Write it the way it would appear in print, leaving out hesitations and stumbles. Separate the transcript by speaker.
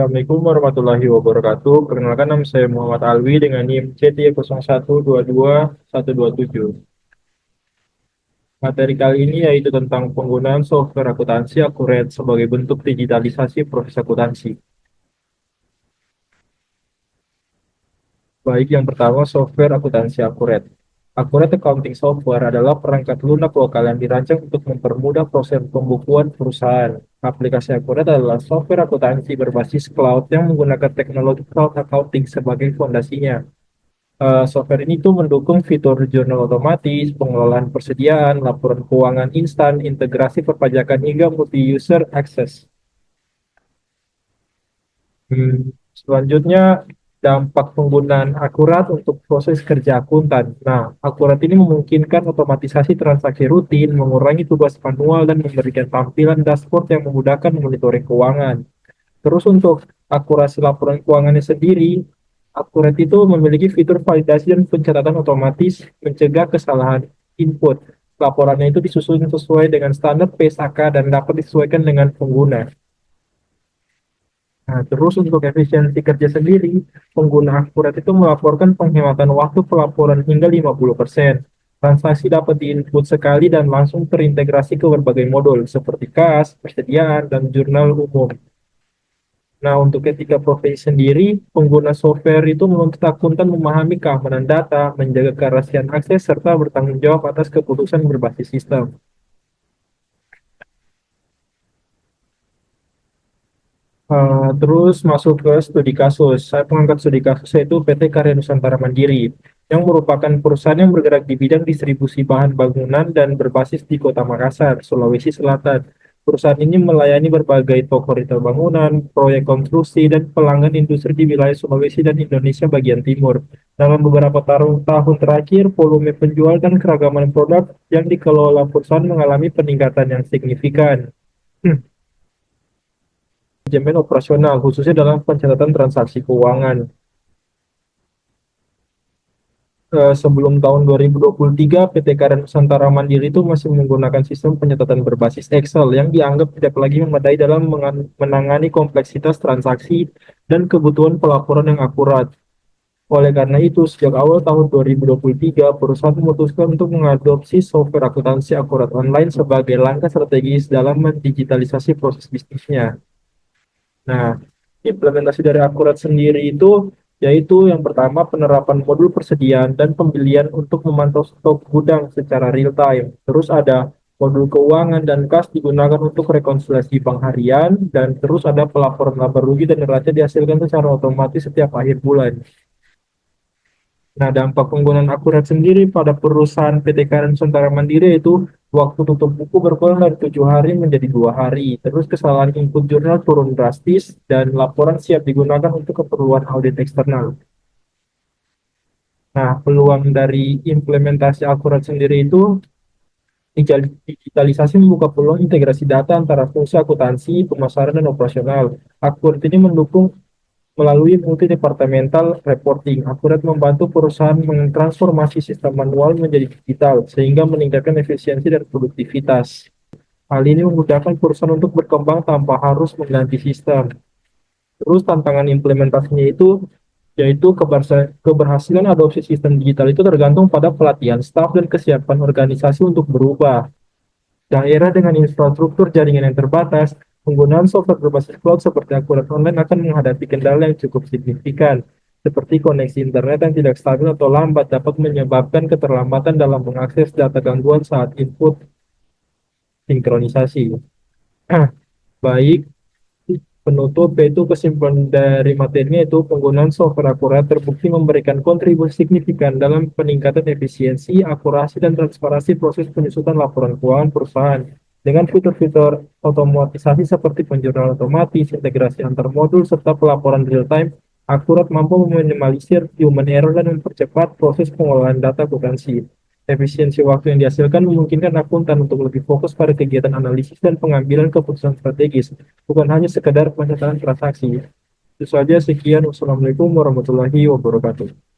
Speaker 1: Assalamualaikum warahmatullahi wabarakatuh. Perkenalkan nama saya Muhammad Alwi dengan NIM CT01222127. Materi kali ini yaitu tentang penggunaan software akuntansi akurat sebagai bentuk digitalisasi proses akuntansi. Baik, yang pertama software akuntansi akurat. Akurat Accounting Software adalah perangkat lunak lokal yang dirancang untuk mempermudah proses pembukuan perusahaan. Aplikasi Akurat adalah software akuntansi berbasis cloud yang menggunakan teknologi cloud accounting sebagai fondasinya. Software ini tuh mendukung fitur jurnal otomatis, pengelolaan persediaan, laporan keuangan instan, integrasi perpajakan hingga multi-user access. Selanjutnya, dampak penggunaan akurat untuk proses kerja akuntan. Nah, akurat ini memungkinkan otomatisasi transaksi rutin, mengurangi tugas manual, dan memberikan tampilan dashboard yang memudahkan monitoring keuangan. Terus untuk akurasi laporan keuangannya sendiri, akurat itu memiliki fitur validasi dan pencatatan otomatis, mencegah kesalahan input. Laporannya itu disusun sesuai dengan standar PSAK dan dapat disesuaikan dengan pengguna. Nah, terus untuk efisiensi kerja sendiri, pengguna akurat itu melaporkan penghematan waktu pelaporan hingga 50%. Transaksi dapat diinput sekali dan langsung terintegrasi ke berbagai modul seperti kas, persediaan, dan jurnal umum. Nah, untuk etika profesi sendiri, pengguna software itu menuntut akuntan memahami keamanan data, menjaga kerahasiaan akses, serta bertanggung jawab atas keputusan berbasis sistem. Terus masuk ke studi kasus. Saya pengangkat studi kasus yaitu PT Karya Nusantara Mandiri, yang merupakan perusahaan yang bergerak di bidang distribusi bahan bangunan dan berbasis di Kota Makassar, Sulawesi Selatan. Perusahaan ini melayani berbagai toko retail bangunan, proyek konstruksi, dan pelanggan industri di wilayah Sulawesi dan Indonesia bagian timur. Dalam beberapa tahun terakhir, volume penjual dan keragaman produk yang dikelola perusahaan mengalami peningkatan yang signifikan. Manajemen operasional, khususnya dalam pencatatan transaksi keuangan. Sebelum tahun 2023, PT Karya Nusantara Mandiri itu masih menggunakan sistem pencatatan berbasis Excel yang dianggap tidak lagi memadai dalam menangani kompleksitas transaksi dan kebutuhan pelaporan yang akurat. Oleh karena itu, sejak awal tahun 2023, perusahaan memutuskan untuk mengadopsi software akuntansi akurat online sebagai langkah strategis dalam mendigitalisasi proses bisnisnya. Nah, implementasi dari akurat sendiri itu yaitu yang pertama penerapan modul persediaan dan pembelian untuk memantau stok gudang secara real time. Terus ada modul keuangan dan kas digunakan untuk rekonsiliasi bank harian, dan terus ada pelaporan laba rugi dan neraca dihasilkan secara otomatis setiap akhir bulan. Nah, dampak penggunaan akurat sendiri pada perusahaan PT Karya Nusantara Mandiri itu waktu tutup buku berkurang dari 7 hari menjadi 2 hari. Terus kesalahan input jurnal turun drastis dan laporan siap digunakan untuk keperluan audit eksternal. Nah, peluang dari implementasi akurat sendiri itu digitalisasi membuka peluang integrasi data antara fungsi akuntansi, pemasaran, dan operasional. Akurat ini mendukung melalui multi-departemental reporting. Akurat membantu perusahaan mentransformasi sistem manual menjadi digital, sehingga meningkatkan efisiensi dan produktivitas. Hal ini memudahkan perusahaan untuk berkembang tanpa harus mengganti sistem. Terus tantangan implementasinya itu, yaitu keberhasilan adopsi sistem digital itu tergantung pada pelatihan staf dan kesiapan organisasi untuk berubah. Daerah dengan infrastruktur jaringan yang terbatas, penggunaan software berbasis cloud seperti Akurat Online akan menghadapi kendala yang cukup signifikan, seperti koneksi internet yang tidak stabil atau lambat dapat menyebabkan keterlambatan dalam mengakses data gangguan saat input sinkronisasi. Baik, penutup yaitu kesimpulan dari materinya itu penggunaan software akurat terbukti memberikan kontribusi signifikan dalam peningkatan efisiensi, akurasi, dan transparansi proses penyusutan laporan keuangan perusahaan. Dengan fitur-fitur otomatisasi seperti penjurnal otomatis, integrasi antar modul, serta pelaporan real-time, akurat mampu meminimalisir human error dan mempercepat proses pengelolaan data akuntansi. Efisiensi waktu yang dihasilkan memungkinkan akuntan untuk lebih fokus pada kegiatan analisis dan pengambilan keputusan strategis, bukan hanya sekedar pencatatan transaksi. Itu saja, sekian. Wassalamualaikum warahmatullahi wabarakatuh.